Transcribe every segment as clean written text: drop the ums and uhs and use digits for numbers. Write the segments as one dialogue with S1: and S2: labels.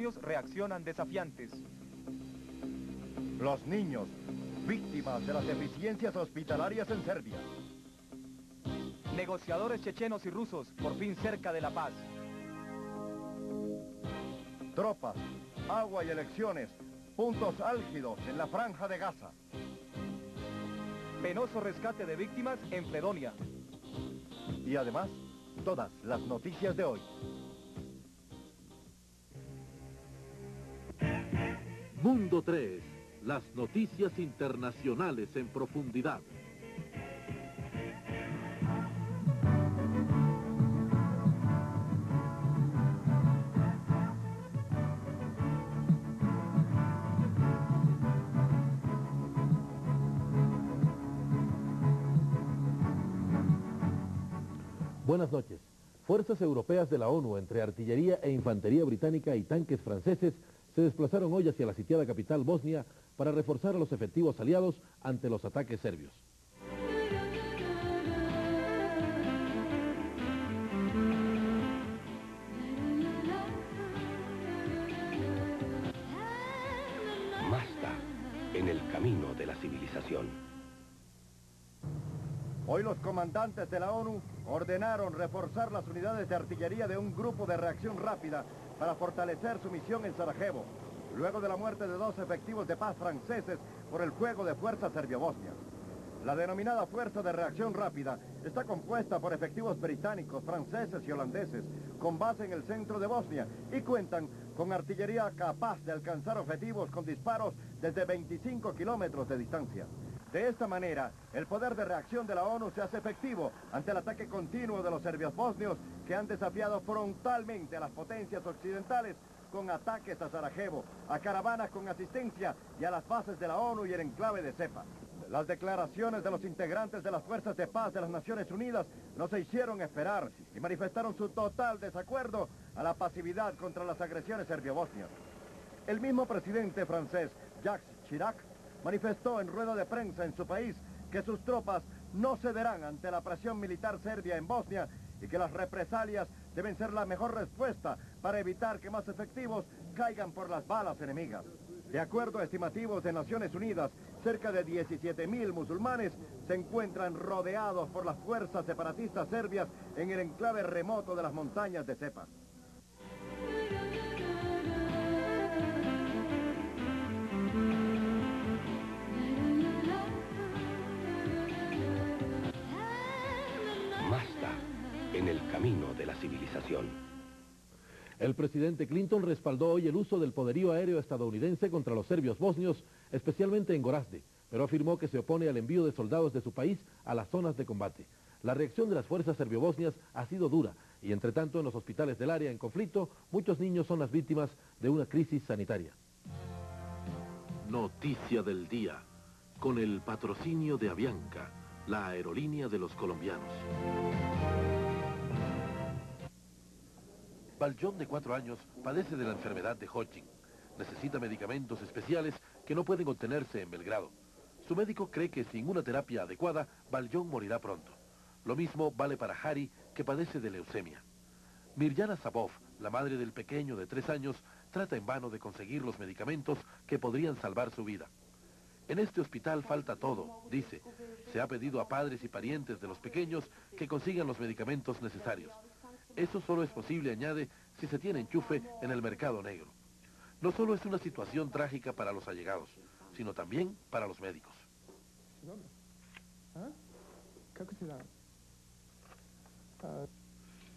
S1: bosnios reaccionan desafiantes.
S2: Los niños, víctimas de las deficiencias hospitalarias en Serbia.
S1: Negociadores chechenos y rusos, por fin cerca de la paz.
S2: Tropas, agua y elecciones, puntos álgidos en la franja de Gaza.
S1: Penoso rescate de víctimas en Fredonia.
S2: Y además, todas las noticias de hoy.
S3: Mundo 3, las noticias internacionales en profundidad. Buenas noches. Fuerzas europeas de la ONU, entre artillería e infantería británica y tanques franceses, se desplazaron hoy hacia la sitiada capital Bosnia para reforzar a los efectivos aliados ante los ataques serbios.
S4: Mazda, en el camino de la civilización.
S2: Hoy los comandantes de la ONU ordenaron reforzar las unidades de artillería de un grupo de reacción rápida para fortalecer su misión en Sarajevo, luego de la muerte de 2 efectivos de paz franceses por el fuego de fuerzas serbio-bosnias. La denominada Fuerza de Reacción Rápida está compuesta por efectivos británicos, franceses y holandeses, con base en el centro de Bosnia, y cuentan con artillería capaz de alcanzar objetivos con disparos desde 25 kilómetros de distancia. De esta manera, el poder de reacción de la ONU se hace efectivo ante el ataque continuo de los serbios bosnios que han desafiado frontalmente a las potencias occidentales con ataques a Sarajevo, a caravanas con asistencia y a las bases de la ONU y el enclave de Cepa. Las declaraciones de los integrantes de las Fuerzas de Paz de las Naciones Unidas no se hicieron esperar y manifestaron su total desacuerdo a la pasividad contra las agresiones serbio-bosnias. El mismo presidente francés, Jacques Chirac, manifestó en rueda de prensa en su país que sus tropas no cederán ante la presión militar serbia en Bosnia y que las represalias deben ser la mejor respuesta para evitar que más efectivos caigan por las balas enemigas. De acuerdo a estimativos de Naciones Unidas, cerca de 17.000 musulmanes se encuentran rodeados por las fuerzas separatistas serbias en el enclave remoto de las montañas de Cepa.
S4: Mazda, en el camino de la civilización.
S3: El presidente Clinton respaldó hoy el uso del poderío aéreo estadounidense contra los serbios bosnios, especialmente en Gorazde, pero afirmó que se opone al envío de soldados de su país a las zonas de combate. La reacción de las fuerzas serbio-bosnias ha sido dura y, entre tanto, en los hospitales del área en conflicto, muchos niños son las víctimas de una crisis sanitaria. Noticia del día, con el patrocinio de Avianca, la aerolínea de los colombianos. Baljón, de 4 años, padece de la enfermedad de Hodgkin. Necesita medicamentos especiales que no pueden obtenerse en Belgrado. Su médico cree que sin una terapia adecuada, Baljón morirá pronto. Lo mismo vale para Harry, que padece de leucemia. Mirjana Sabov, la madre del pequeño de 3 años, trata en vano de conseguir los medicamentos que podrían salvar su vida. En este hospital falta todo, dice. Se ha pedido a padres y parientes de los pequeños que consigan los medicamentos necesarios. Eso solo es posible, añade, si se tiene enchufe en el mercado negro. No solo es una situación trágica para los allegados, sino también para los médicos.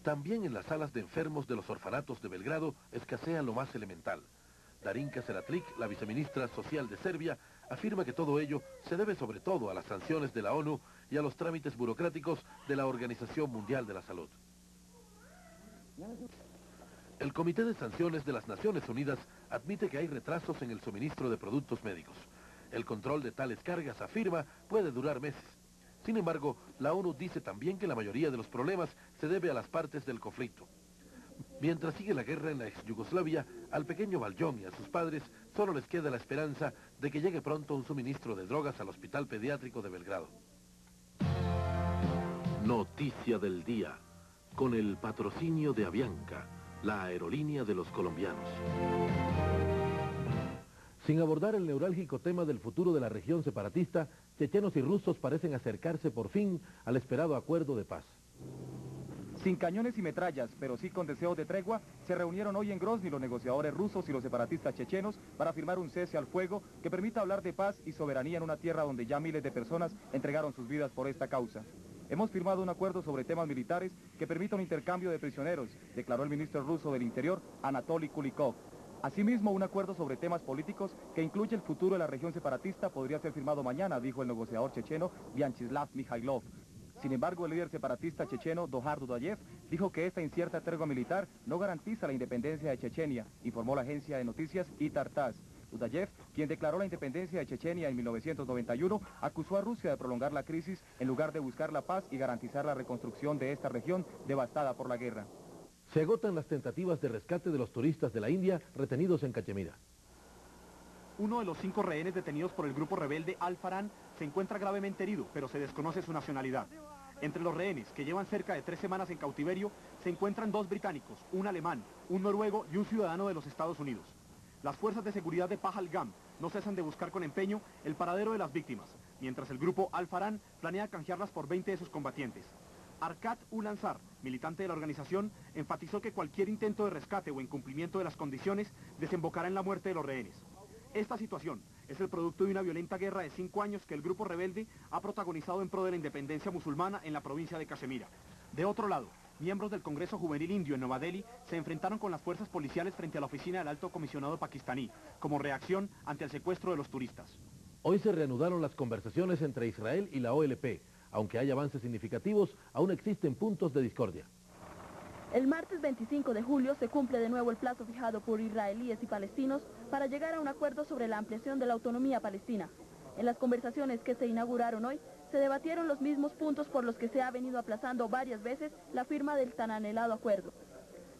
S3: También en las salas de enfermos de los orfanatos de Belgrado escasea lo más elemental. Darinka Seratrić, la viceministra social de Serbia, afirma que todo ello se debe sobre todo a las sanciones de la ONU y a los trámites burocráticos de la Organización Mundial de la Salud. El Comité de Sanciones de las Naciones Unidas admite que hay retrasos en el suministro de productos médicos. El control de tales cargas, afirma, puede durar meses. Sin embargo, la ONU dice también que la mayoría de los problemas se debe a las partes del conflicto. Mientras sigue la guerra en la ex Yugoslavia, al pequeño Baljón y a sus padres solo les queda la esperanza de que llegue pronto un suministro de drogas al Hospital Pediátrico de Belgrado. Noticia del día, con el patrocinio de Avianca, la aerolínea de los colombianos. Sin abordar el neurálgico tema del futuro de la región separatista, chechenos y rusos parecen acercarse por fin al esperado acuerdo de paz.
S1: Sin cañones y metrallas, pero sí con deseos de tregua, se reunieron hoy en Grozny los negociadores rusos y los separatistas chechenos para firmar un cese al fuego que permita hablar de paz y soberanía en una tierra donde ya miles de personas entregaron sus vidas por esta causa. Hemos firmado un acuerdo sobre temas militares que permita un intercambio de prisioneros, declaró el ministro ruso del Interior, Anatoly Kulikov. Asimismo, un acuerdo sobre temas políticos que incluye el futuro de la región separatista podría ser firmado mañana, dijo el negociador checheno Vyacheslav Mikhailov. Sin embargo, el líder separatista checheno Dohar Dudayev dijo que esta incierta tregua militar no garantiza la independencia de Chechenia, informó la agencia de noticias ITAR-TASS. Dudayev, quien declaró la independencia de Chechenia en 1991, acusó a Rusia de prolongar la crisis en lugar de buscar la paz y garantizar la reconstrucción de esta región devastada por la guerra.
S3: Se agotan las tentativas de rescate de los turistas de la India retenidos en Cachemira.
S5: Uno de los 5 rehenes detenidos por el grupo rebelde Al-Faran se encuentra gravemente herido, pero se desconoce su nacionalidad. Entre los rehenes, que llevan cerca de 3 semanas en cautiverio, se encuentran 2 británicos, un alemán, un noruego y un ciudadano de los Estados Unidos. Las fuerzas de seguridad de Pahalgam no cesan de buscar con empeño el paradero de las víctimas, mientras el grupo Al-Faran planea canjearlas por 20 de sus combatientes. Arkat Ulansar, militante de la organización, enfatizó que cualquier intento de rescate o incumplimiento de las condiciones desembocará en la muerte de los rehenes. Esta situación es el producto de una violenta guerra de 5 años que el grupo rebelde ha protagonizado en pro de la independencia musulmana en la provincia de Cachemira. De otro lado, miembros del Congreso Juvenil Indio en Nueva Delhi se enfrentaron con las fuerzas policiales frente a la oficina del alto comisionado pakistaní, como reacción ante el secuestro de los turistas.
S3: Hoy se reanudaron las conversaciones entre Israel y la OLP. Aunque hay avances significativos, aún existen puntos de discordia.
S6: El martes 25 de julio se cumple de nuevo el plazo fijado por israelíes y palestinos para llegar a un acuerdo sobre la ampliación de la autonomía palestina. En las conversaciones que se inauguraron hoy, se debatieron los mismos puntos por los que se ha venido aplazando varias veces la firma del tan anhelado acuerdo.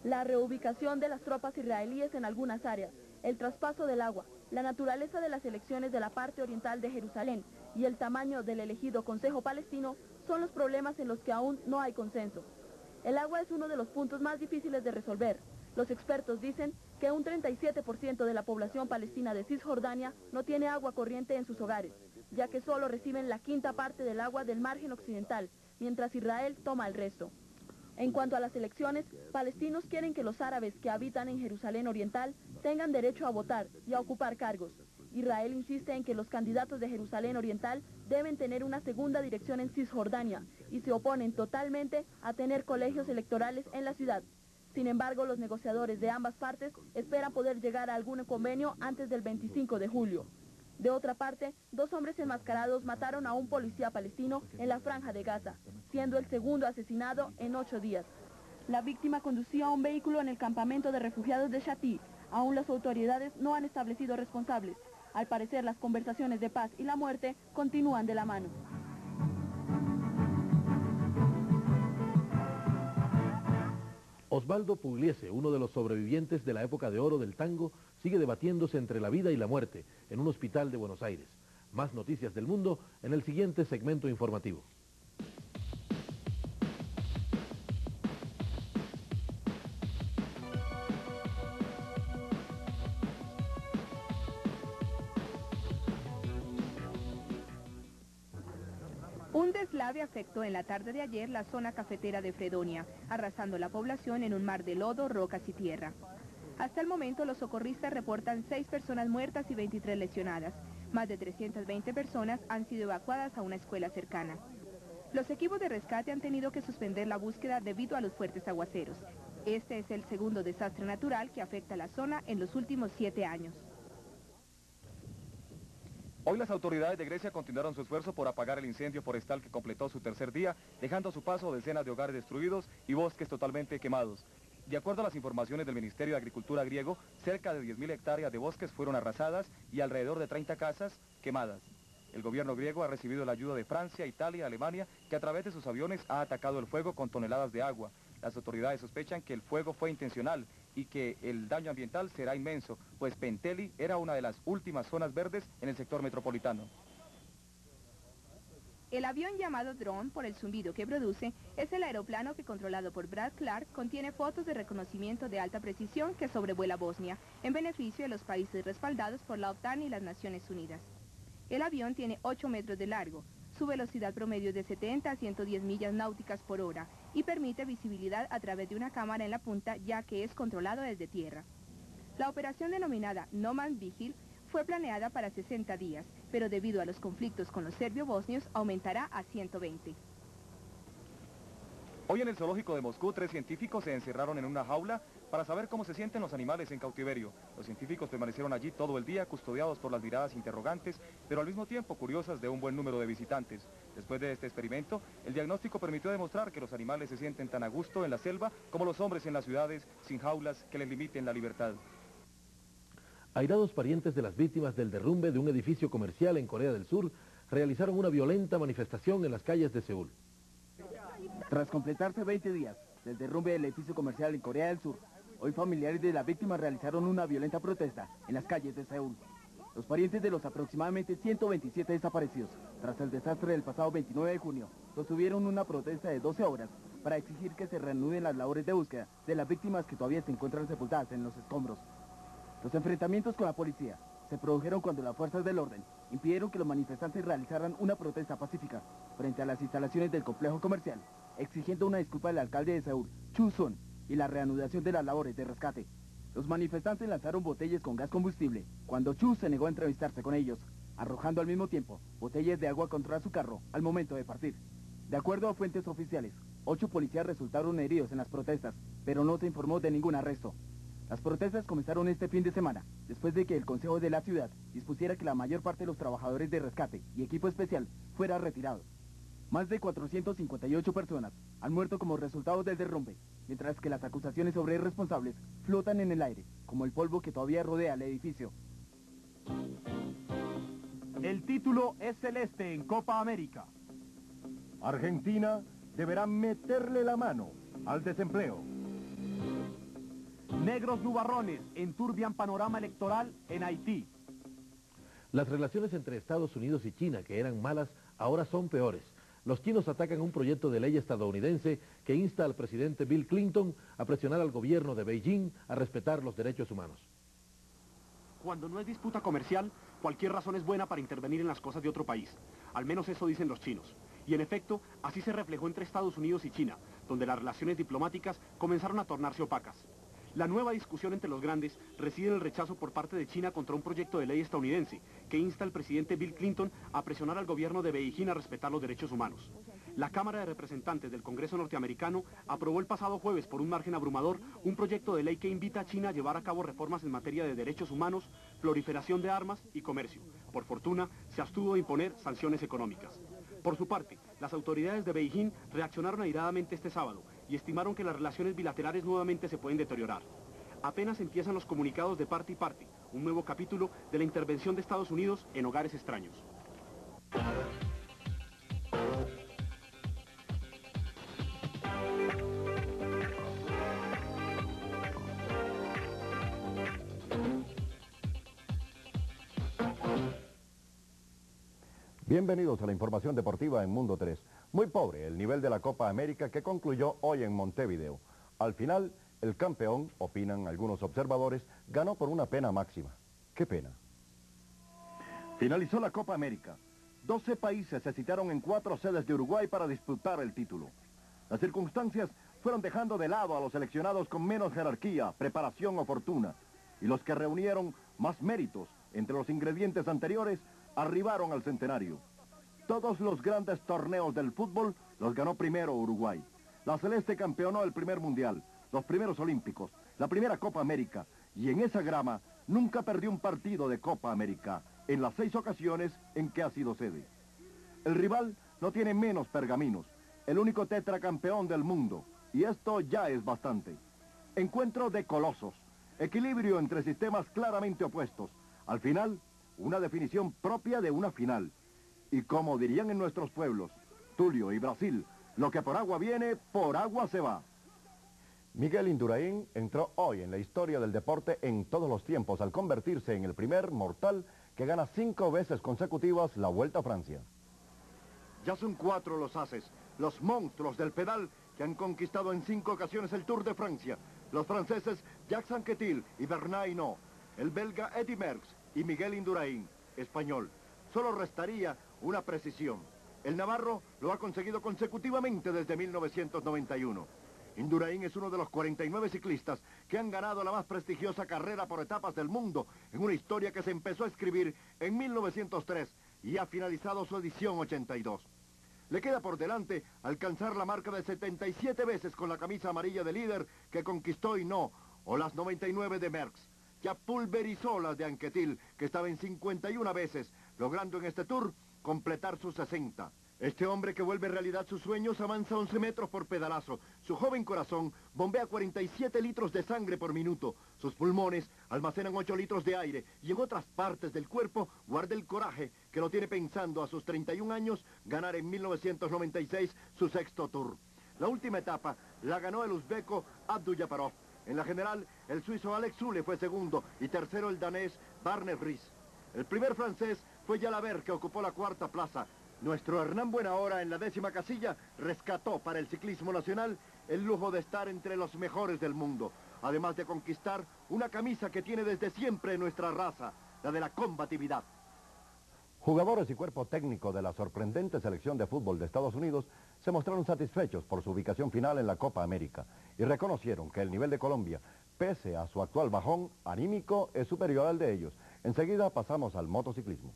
S6: La reubicación de las tropas israelíes en algunas áreas, el traspaso del agua, la naturaleza de las elecciones de la parte oriental de Jerusalén y el tamaño del elegido Consejo Palestino son los problemas en los que aún no hay consenso. El agua es uno de los puntos más difíciles de resolver. Los expertos dicen que un 37% de la población palestina de Cisjordania no tiene agua corriente en sus hogares, ya que solo reciben la 1/5 parte del agua del margen occidental, mientras Israel toma el resto. En cuanto a las elecciones, palestinos quieren que los árabes que habitan en Jerusalén Oriental tengan derecho a votar y a ocupar cargos. Israel insiste en que los candidatos de Jerusalén Oriental deben tener una segunda dirección en Cisjordania y se oponen totalmente a tener colegios electorales en la ciudad. Sin embargo, los negociadores de ambas partes esperan poder llegar a algún convenio antes del 25 de julio. De otra parte, 2 hombres enmascarados mataron a un policía palestino en la franja de Gaza, siendo el segundo asesinado en 8 días. La víctima conducía un vehículo en el campamento de refugiados de Shati. Aún las autoridades no han establecido responsables. Al parecer, las conversaciones de paz y la muerte continúan de la mano.
S3: Osvaldo Pugliese, uno de los sobrevivientes de la época de oro del tango, sigue debatiéndose entre la vida y la muerte en un hospital de Buenos Aires. Más noticias del mundo en el siguiente segmento informativo.
S7: Un deslave afectó en la tarde de ayer la zona cafetera de Fredonia, arrasando la población en un mar de lodo, rocas y tierra. Hasta el momento los socorristas reportan 6 personas muertas y 23 lesionadas. Más de 320 personas han sido evacuadas a una escuela cercana. Los equipos de rescate han tenido que suspender la búsqueda debido a los fuertes aguaceros. Este es el segundo desastre natural que afecta a la zona en los últimos 7 años.
S1: Hoy las autoridades de Grecia continuaron su esfuerzo por apagar el incendio forestal que completó su tercer día, dejando a su paso decenas de hogares destruidos y bosques totalmente quemados. De acuerdo a las informaciones del Ministerio de Agricultura griego, cerca de 10.000 hectáreas de bosques fueron arrasadas y alrededor de 30 casas quemadas. El gobierno griego ha recibido la ayuda de Francia, Italia y Alemania, que a través de sus aviones ha atacado el fuego con toneladas de agua. Las autoridades sospechan que el fuego fue intencional y que el daño ambiental será inmenso, pues Penteli era una de las últimas zonas verdes en el sector metropolitano.
S7: El avión llamado Drone, por el zumbido que produce, es el aeroplano que, controlado por Brad Clark, contiene fotos de reconocimiento de alta precisión que sobrevuela Bosnia, en beneficio de los países respaldados por la OTAN y las Naciones Unidas. El avión tiene 8 metros de largo, su velocidad promedio es de 70 a 110 millas náuticas por hora y permite visibilidad a través de una cámara en la punta, ya que es controlado desde tierra. La operación denominada No Man's Vigil fue planeada para 60 días, pero debido a los conflictos con los serbio-bosnios aumentará a 120.
S1: Hoy en el zoológico de Moscú, 3 científicos se encerraron en una jaula para saber cómo se sienten los animales en cautiverio. Los científicos permanecieron allí todo el día, custodiados por las miradas interrogantes, pero al mismo tiempo curiosas de un buen número de visitantes. Después de este experimento, el diagnóstico permitió demostrar que los animales se sienten tan a gusto en la selva como los hombres en las ciudades, sin jaulas que les limiten la libertad.
S3: Airados parientes de las víctimas del derrumbe de un edificio comercial en Corea del Sur realizaron una violenta manifestación en las calles de Seúl.
S8: Tras completarse 20 días del derrumbe del edificio comercial en Corea del Sur, hoy familiares de las víctimas realizaron una violenta protesta en las calles de Seúl. Los parientes de los aproximadamente 127 desaparecidos, tras el desastre del pasado 29 de junio, sostuvieron una protesta de 12 horas para exigir que se reanuden las labores de búsqueda de las víctimas que todavía se encuentran sepultadas en los escombros. Los enfrentamientos con la policía se produjeron cuando las fuerzas del orden impidieron que los manifestantes realizaran una protesta pacífica frente a las instalaciones del complejo comercial, exigiendo una disculpa del alcalde de Seúl, Chu Sun, y la reanudación de las labores de rescate. Los manifestantes lanzaron botellas con gas combustible cuando Chu se negó a entrevistarse con ellos, arrojando al mismo tiempo botellas de agua contra su carro al momento de partir. De acuerdo a fuentes oficiales, 8 policías resultaron heridos en las protestas, pero no se informó de ningún arresto. Las protestas comenzaron este fin de semana, después de que el Consejo de la ciudad dispusiera que la mayor parte de los trabajadores de rescate y equipo especial fuera retirado. Más de 458 personas han muerto como resultado del derrumbe, mientras que las acusaciones sobre responsables flotan en el aire, como el polvo que todavía rodea el edificio.
S5: El título es celeste en Copa América.
S2: Argentina deberá meterle la mano al desempleo.
S5: Negros nubarrones enturbian panorama electoral en Haití.
S3: Las relaciones entre Estados Unidos y China, que eran malas, ahora son peores. Los chinos atacan un proyecto de ley estadounidense que insta al presidente Bill Clinton a presionar al gobierno de Beijing a respetar los derechos humanos.
S5: Cuando no es disputa comercial, cualquier razón es buena para intervenir en las cosas de otro país. Al menos eso dicen los chinos. Y en efecto, así se reflejó entre Estados Unidos y China, donde las relaciones diplomáticas comenzaron a tornarse opacas. La nueva discusión entre los grandes reside en el rechazo por parte de China contra un proyecto de ley estadounidense que insta al presidente Bill Clinton a presionar al gobierno de Beijing a respetar los derechos humanos. La Cámara de Representantes del Congreso norteamericano aprobó el pasado jueves por un margen abrumador un proyecto de ley que invita a China a llevar a cabo reformas en materia de derechos humanos, proliferación de armas y comercio. Por fortuna, se abstuvo de imponer sanciones económicas. Por su parte, las autoridades de Beijing reaccionaron airadamente este sábado y estimaron que las relaciones bilaterales nuevamente se pueden deteriorar. Apenas empiezan los comunicados de parte y parte, un nuevo capítulo de la intervención de Estados Unidos en hogares extraños.
S2: Bienvenidos a la información deportiva en Mundo 3. Muy pobre el nivel de la Copa América que concluyó hoy en Montevideo. Al final, el campeón, opinan algunos observadores, ganó por una pena máxima. ¿Qué pena? Finalizó la Copa América. 12 países se citaron en 4 sedes de Uruguay para disputar el título. Las circunstancias fueron dejando de lado a los seleccionados con menos jerarquía, preparación o fortuna. Y los que reunieron más méritos entre los ingredientes anteriores arribaron al centenario. Todos los grandes torneos del fútbol los ganó primero Uruguay. La Celeste campeonó el primer mundial, los primeros olímpicos, la primera Copa América, y en esa grama nunca perdió un partido de Copa América, en las 6 ocasiones en que ha sido sede. El rival no tiene menos pergaminos, el único tetracampeón del mundo, y esto ya es bastante. Encuentro de colosos, equilibrio entre sistemas claramente opuestos, al final, una definición propia de una final. Y como dirían en nuestros pueblos, Tulio y Brasil, lo que por agua viene, por agua se va. Miguel Indurain entró hoy en la historia del deporte en todos los tiempos al convertirse en el primer mortal que gana 5 veces consecutivas la Vuelta a Francia. Ya son 4 los ases, los monstruos del pedal que han conquistado en 5 ocasiones el Tour de Francia. Los franceses Jacques Anquetil y Bernard Hinault, el belga Eddy Merckx y Miguel Indurain, español. Solo restaría una precisión. El navarro lo ha conseguido consecutivamente desde 1991. Indurain es uno de los 49 ciclistas que han ganado la más prestigiosa carrera por etapas del mundo, en una historia que se empezó a escribir en 1903 y ha finalizado su edición 82. Le queda por delante alcanzar la marca de 77 veces con la camisa amarilla de líder que conquistó Hinault, o las 99 de Merckx. Ya pulverizó las de Anquetil, que estaba en 51 veces, logrando en este Tour completar sus 60. Este hombre que vuelve realidad sus sueños avanza 11 metros por pedalazo. Su joven corazón bombea 47 litros de sangre por minuto. Sus pulmones almacenan 8 litros de aire y en otras partes del cuerpo guarda el coraje que lo tiene pensando a sus 31 años ganar en 1996 su 6º Tour. La última etapa la ganó el uzbeco Abdujaparov. En la general, el suizo Alex Zülle fue segundo y tercero el danés Barne Vries. El primer francés fue Jalabert, que ocupó la 4ª plaza. Nuestro Hernán Buenahora, en la 10ª casilla, rescató para el ciclismo nacional el lujo de estar entre los mejores del mundo, además de conquistar una camisa que tiene desde siempre nuestra raza, la de la combatividad.
S9: Jugadores y cuerpo técnico de la sorprendente selección de fútbol de Estados Unidos se mostraron satisfechos por su ubicación final en la Copa América y reconocieron que el nivel de Colombia, pese a su actual bajón anímico, es superior al de ellos. Enseguida pasamos al motociclismo.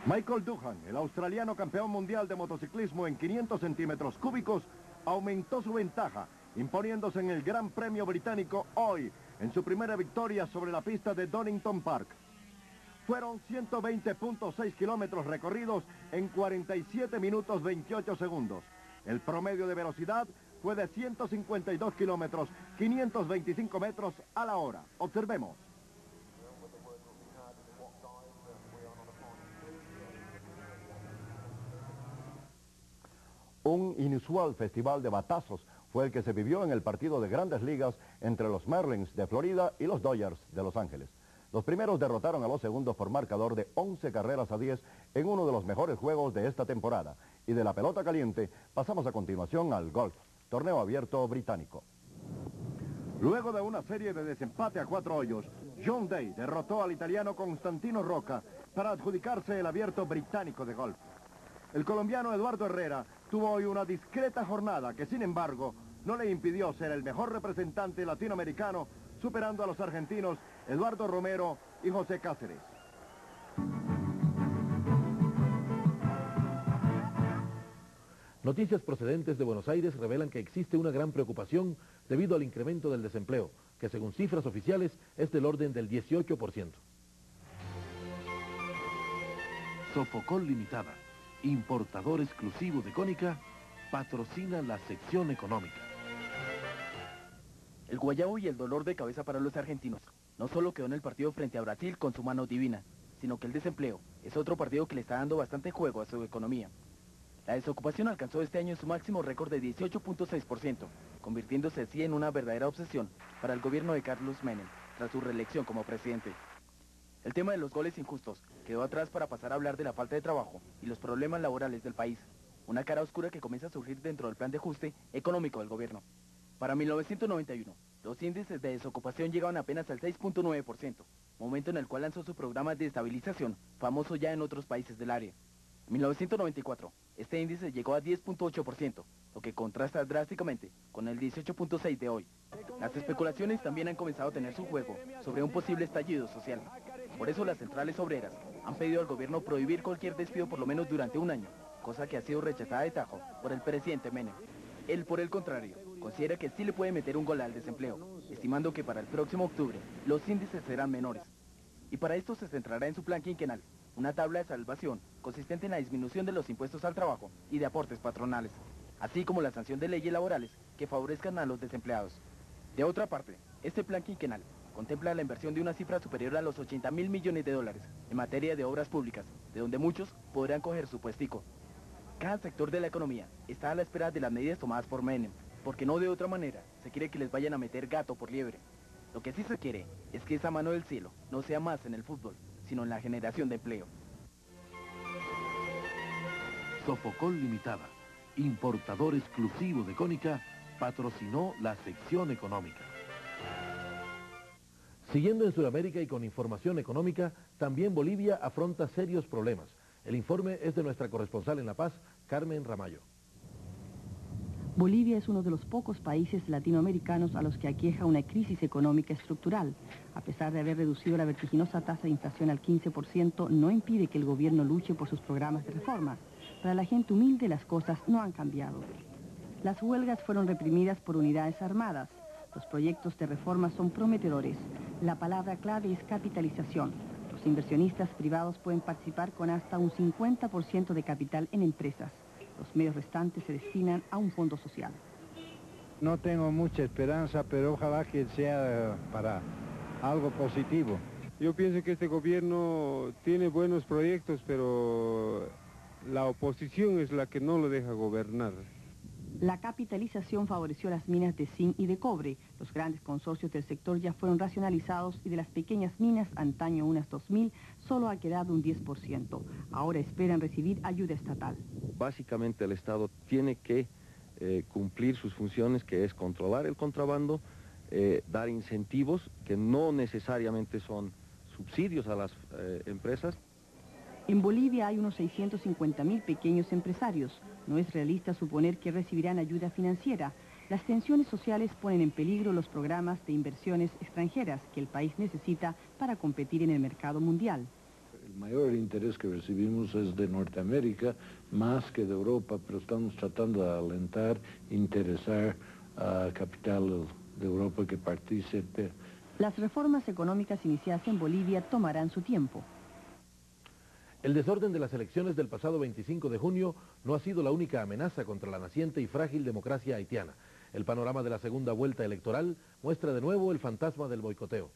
S2: Michael Doohan, el australiano campeón mundial de motociclismo en 500 centímetros cúbicos, aumentó su ventaja, imponiéndose en el Gran Premio Británico hoy, en su primera victoria sobre la pista de Donington Park. Fueron 120.6 kilómetros recorridos en 47 minutos 28 segundos. El promedio de velocidad fue de 152 kilómetros, 525 metros a la hora. Observemos.
S9: Un inusual festival de batazos fue el que se vivió en el partido de Grandes Ligas entre los Marlins de Florida y los Dodgers de Los Ángeles. Los primeros derrotaron a los segundos por marcador de 11 carreras a 10 en uno de los mejores juegos de esta temporada. Y de la pelota caliente pasamos a continuación al golf, torneo abierto británico.
S2: Luego de una serie de desempate a 4 hoyos, John Day derrotó al italiano Constantino Rocca para adjudicarse el abierto británico de golf. El colombiano Eduardo Herrera tuvo hoy una discreta jornada que, sin embargo, no le impidió ser el mejor representante latinoamericano, superando a los argentinos Eduardo Romero y José Cáceres.
S3: Noticias procedentes de Buenos Aires revelan que existe una gran preocupación debido al incremento del desempleo, que según cifras oficiales es del orden del 18%. Sofocol Limitada, importador exclusivo de Cónica, patrocina la sección económica.
S8: El guayabo y el dolor de cabeza para los argentinos no solo quedó en el partido frente a Brasil con su mano divina, sino que el desempleo es otro partido que le está dando bastante juego a su economía. La desocupación alcanzó este año su máximo récord de 18.6%, convirtiéndose así en una verdadera obsesión para el gobierno de Carlos Menem, tras su reelección como presidente. El tema de los goles injustos quedó atrás para pasar a hablar de la falta de trabajo y los problemas laborales del país, una cara oscura que comienza a surgir dentro del plan de ajuste económico del gobierno. Para 1991, los índices de desocupación llegaban apenas al 6.9%, momento en el cual lanzó su programa de estabilización, famoso ya en otros países del área. En 1994, este índice llegó a 10.8%, lo que contrasta drásticamente con el 18.6% de hoy. Las especulaciones también han comenzado a tener su juego sobre un posible estallido social. Por eso las centrales obreras han pedido al gobierno prohibir cualquier despido por lo menos durante un año, cosa que ha sido rechazada de tajo por el presidente Menem. Él, por el contrario, considera que sí le puede meter un gol al desempleo, estimando que para el próximo octubre los índices serán menores. Y para esto se centrará en su plan quinquenal, una tabla de salvación consistente en la disminución de los impuestos al trabajo y de aportes patronales, así como la sanción de leyes laborales que favorezcan a los desempleados. De otra parte, este plan quinquenal contempla la inversión de una cifra superior a los 80.000 millones de dólares en materia de obras públicas, de donde muchos podrán coger su puestico. Cada sector de la economía está a la espera de las medidas tomadas por Menem, porque no de otra manera se quiere que les vayan a meter gato por liebre. Lo que sí se quiere es que esa mano del cielo no sea más en el fútbol, sino en la generación de empleo.
S3: Sofocol Limitada, importador exclusivo de Cónica, patrocinó la sección económica. Siguiendo en Sudamérica y con información económica, también Bolivia afronta serios problemas. El informe es de nuestra corresponsal en La Paz, Carmen Ramallo.
S10: Bolivia es uno de los pocos países latinoamericanos a los que aqueja una crisis económica estructural. A pesar de haber reducido la vertiginosa tasa de inflación al 15%, no impide que el gobierno luche por sus programas de reforma. Para la gente humilde las cosas no han cambiado. Las huelgas fueron reprimidas por unidades armadas. Los proyectos de reforma son prometedores. La palabra clave es capitalización. Los inversionistas privados pueden participar con hasta un 50% de capital en empresas. Los medios restantes se destinan a un fondo social.
S11: No tengo mucha esperanza, pero ojalá que sea para algo positivo.
S12: Yo pienso que este gobierno tiene buenos proyectos, pero la oposición es la que no lo deja gobernar.
S10: La capitalización favoreció las minas de zinc y de cobre. Los grandes consorcios del sector ya fueron racionalizados y de las pequeñas minas, antaño unas 2.000, solo ha quedado un 10%. Ahora esperan recibir ayuda estatal.
S13: Básicamente el Estado tiene que cumplir sus funciones, que es controlar el contrabando, dar incentivos, que no necesariamente son subsidios a las empresas.
S10: En Bolivia hay unos 650.000 pequeños empresarios. No es realista suponer que recibirán ayuda financiera. Las tensiones sociales ponen en peligro los programas de inversiones extranjeras que el país necesita para competir en el mercado mundial.
S14: El mayor interés que recibimos es de Norteamérica, más que de Europa, pero estamos tratando de alentar, interesar a capital de Europa que participe.
S10: Las reformas económicas iniciadas en Bolivia tomarán su tiempo.
S3: El desorden de las elecciones del pasado 25 de junio no ha sido la única amenaza contra la naciente y frágil democracia haitiana. El panorama de la segunda vuelta electoral muestra de nuevo el fantasma del boicoteo.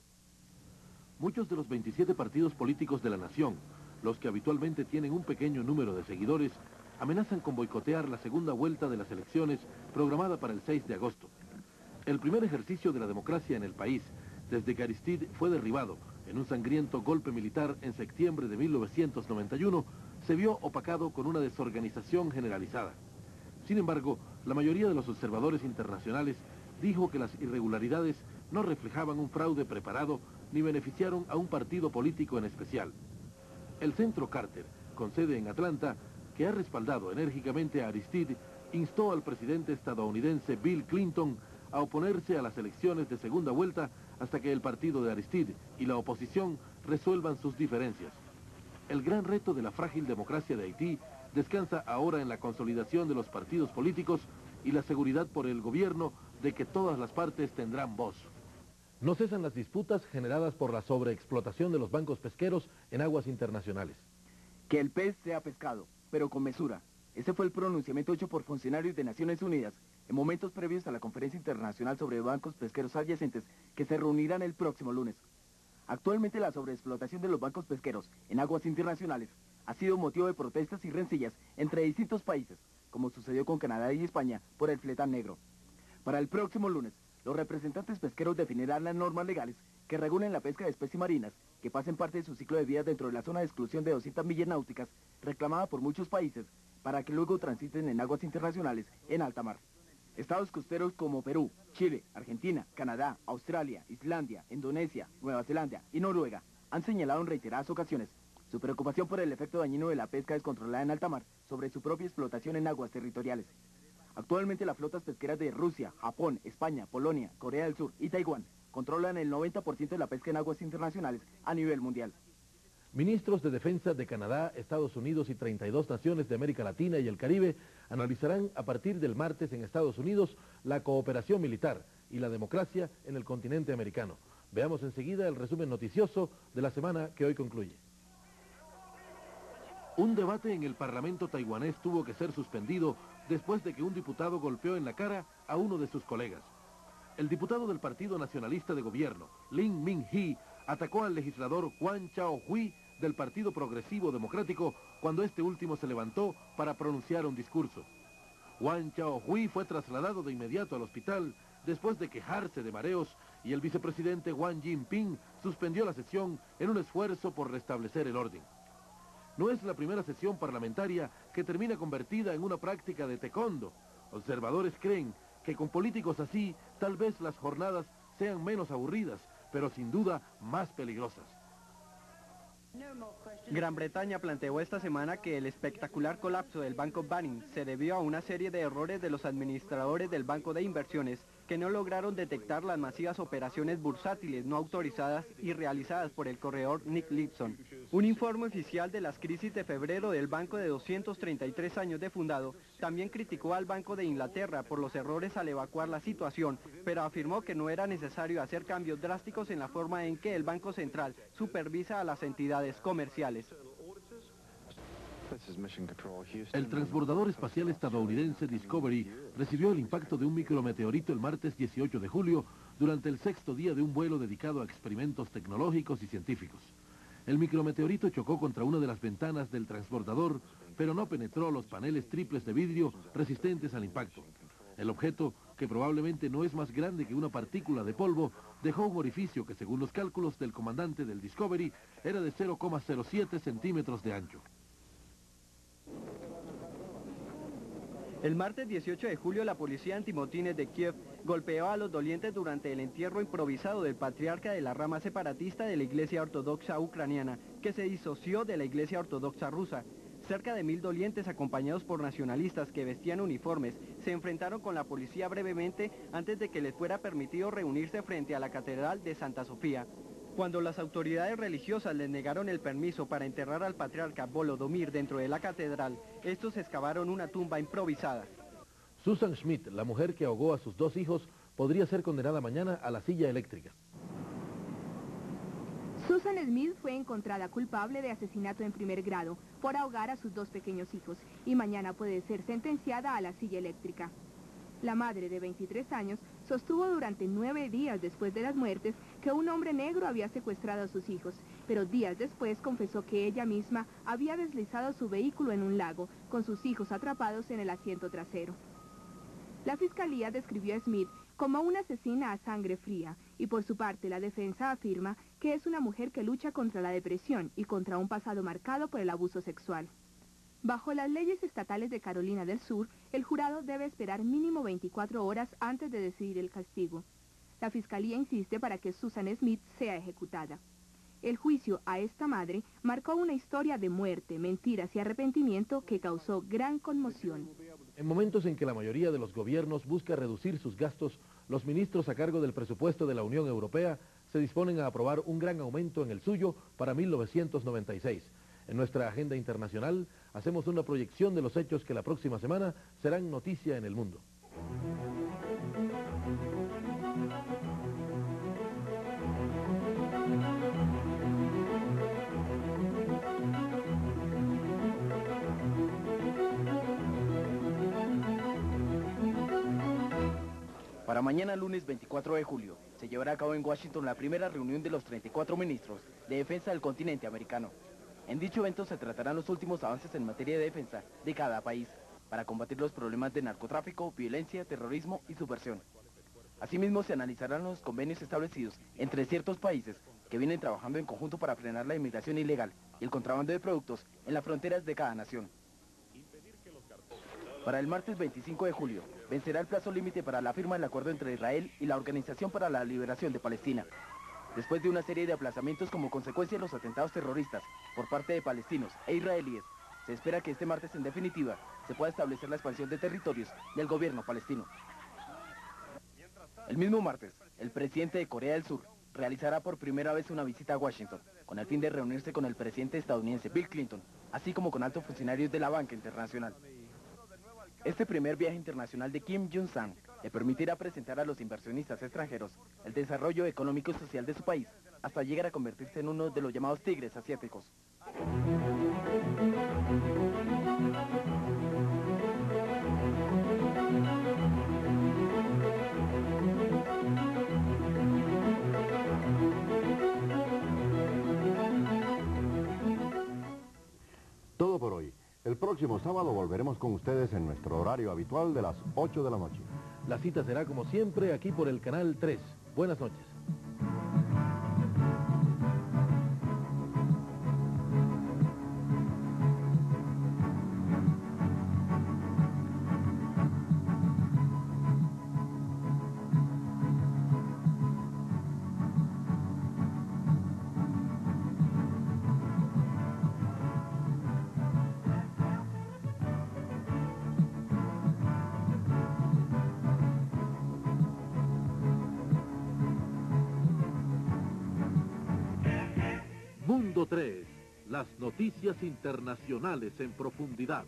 S3: Muchos de los 27 partidos políticos de la nación, los que habitualmente tienen un pequeño número de seguidores, amenazan con boicotear la segunda vuelta de las elecciones programada para el 6 de agosto. El primer ejercicio de la democracia en el país, desde que Aristide fue derribado en un sangriento golpe militar en septiembre de 1991, se vio opacado con una desorganización generalizada. Sin embargo, la mayoría de los observadores internacionales dijo que las irregularidades no reflejaban un fraude preparado ni beneficiaron a un partido político en especial. El Centro Carter, con sede en Atlanta, que ha respaldado enérgicamente a Aristide, instó al presidente estadounidense Bill Clinton a oponerse a las elecciones de segunda vuelta hasta que el partido de Aristide y la oposición resuelvan sus diferencias. El gran reto de la frágil democracia de Haití descansa ahora en la consolidación de los partidos políticos y la seguridad por el gobierno de que todas las partes tendrán voz. No cesan las disputas generadas por la sobreexplotación de los bancos pesqueros en aguas internacionales.
S8: Que el pez sea pescado, pero con mesura. Ese fue el pronunciamiento hecho por funcionarios de Naciones Unidas en momentos previos a la Conferencia Internacional sobre Bancos Pesqueros Adyacentes que se reunirán el próximo lunes. Actualmente la sobreexplotación de los bancos pesqueros en aguas internacionales ha sido motivo de protestas y rencillas entre distintos países, como sucedió con Canadá y España por el fletán negro. Para el próximo lunes, los representantes pesqueros definirán las normas legales que regulen la pesca de especies marinas que pasen parte de su ciclo de vida dentro de la zona de exclusión de 200 millas náuticas reclamada por muchos países para que luego transiten en aguas internacionales en alta mar. Estados costeros como Perú, Chile, Argentina, Canadá, Australia, Islandia, Indonesia, Nueva Zelanda y Noruega han señalado en reiteradas ocasiones su preocupación por el efecto dañino de la pesca descontrolada en alta mar sobre su propia explotación en aguas territoriales. Actualmente las flotas pesqueras de Rusia, Japón, España, Polonia, Corea del Sur y Taiwán controlan el 90% de la pesca en aguas internacionales a nivel mundial.
S3: Ministros de Defensa de Canadá, Estados Unidos y 32 naciones de América Latina y el Caribe analizarán a partir del martes en Estados Unidos la cooperación militar y la democracia en el continente americano. Veamos enseguida el resumen noticioso de la semana que hoy concluye. Un debate en el Parlamento taiwanés tuvo que ser suspendido después de que un diputado golpeó en la cara a uno de sus colegas. El diputado del Partido Nacionalista de Gobierno, Lin Min-hee, atacó al legislador Hwang Chao-hui del Partido Progresivo Democrático cuando este último se levantó para pronunciar un discurso. Hwang Chao-hui fue trasladado de inmediato al hospital después de quejarse de mareos y el vicepresidente Wang Jinping suspendió la sesión en un esfuerzo por restablecer el orden. No es la primera sesión parlamentaria que termina convertida en una práctica de taekwondo. Observadores creen que con políticos así, tal vez las jornadas sean menos aburridas, pero sin duda más peligrosas.
S15: Gran Bretaña planteó esta semana que el espectacular colapso del Banco Banning se debió a una serie de errores de los administradores del Banco de Inversiones que no lograron detectar las masivas operaciones bursátiles no autorizadas y realizadas por el corredor Nick Leeson. Un informe oficial de las crisis de febrero del banco de 233 años de fundado también criticó al Banco de Inglaterra por los errores al evacuar la situación, pero afirmó que no era necesario hacer cambios drásticos en la forma en que el Banco Central supervisa a las entidades comerciales.
S3: El transbordador espacial estadounidense Discovery recibió el impacto de un micrometeorito el martes 18 de julio durante el sexto día de un vuelo dedicado a experimentos tecnológicos y científicos. El micrometeorito chocó contra una de las ventanas del transbordador, pero no penetró los paneles triples de vidrio resistentes al impacto. El objeto, que probablemente no es más grande que una partícula de polvo, dejó un orificio que, según los cálculos del comandante del Discovery, era de 0,07 centímetros de ancho.
S15: El martes 18 de julio la policía antimotines de Kiev golpeó a los dolientes durante el entierro improvisado del patriarca de la rama separatista de la Iglesia Ortodoxa Ucraniana, que se disoció de la Iglesia Ortodoxa Rusa. Cerca de 1000 dolientes acompañados por nacionalistas que vestían uniformes se enfrentaron con la policía brevemente antes de que les fuera permitido reunirse frente a la Catedral de Santa Sofía. Cuando las autoridades religiosas les negaron el permiso para enterrar al patriarca Volodymyr dentro de la catedral, estos excavaron una tumba improvisada.
S3: Susan Schmidt, la mujer que ahogó a sus 2 hijos, podría ser condenada mañana a la silla eléctrica.
S7: Susan Smith fue encontrada culpable de asesinato en primer grado por ahogar a sus 2 pequeños hijos y mañana puede ser sentenciada a la silla eléctrica. La madre de 23 años sostuvo durante 9 días después de las muertes que un hombre negro había secuestrado a sus hijos, pero días después confesó que ella misma había deslizado su vehículo en un lago con sus hijos atrapados en el asiento trasero. La fiscalía describió a Smith como una asesina a sangre fría y por su parte la defensa afirma que es una mujer que lucha contra la depresión y contra un pasado marcado por el abuso sexual. Bajo las leyes estatales de Carolina del Sur, el jurado debe esperar mínimo 24 horas antes de decidir el castigo. La fiscalía insiste para que Susan Smith sea ejecutada. El juicio a esta madre marcó una historia de muerte, mentiras y arrepentimiento que causó gran conmoción.
S3: En momentos en que la mayoría de los gobiernos busca reducir sus gastos, los ministros a cargo del presupuesto de la Unión Europea se disponen a aprobar un gran aumento en el suyo para 1996. En nuestra agenda internacional hacemos una proyección de los hechos que la próxima semana serán noticia en el mundo.
S8: Para mañana lunes 24 de julio se llevará a cabo en Washington la primera reunión de los 34 ministros de defensa del continente americano. En dicho evento se tratarán los últimos avances en materia de defensa de cada país para combatir los problemas de narcotráfico, violencia, terrorismo y subversión. Asimismo se analizarán los convenios establecidos entre ciertos países que vienen trabajando en conjunto para frenar la inmigración ilegal y el contrabando de productos en las fronteras de cada nación. Para el martes 25 de julio, vencerá el plazo límite para la firma del acuerdo entre Israel y la Organización para la Liberación de Palestina. Después de una serie de aplazamientos como consecuencia de los atentados terroristas por parte de palestinos e israelíes, se espera que este martes en definitiva se pueda establecer la expansión de territorios del gobierno palestino. El mismo martes, el presidente de Corea del Sur realizará por primera vez una visita a Washington, con el fin de reunirse con el presidente estadounidense Bill Clinton, así como con altos funcionarios de la banca internacional. Este primer viaje internacional de Kim Jong-un le permitirá presentar a los inversionistas extranjeros el desarrollo económico y social de su país, hasta llegar a convertirse en uno de los llamados tigres asiáticos.
S9: Todo por hoy. El próximo sábado volveremos con ustedes en nuestro horario habitual de las 8 de la noche.
S3: La cita será como siempre aquí por el canal 3. Buenas noches. Mundo 3, las noticias internacionales en profundidad.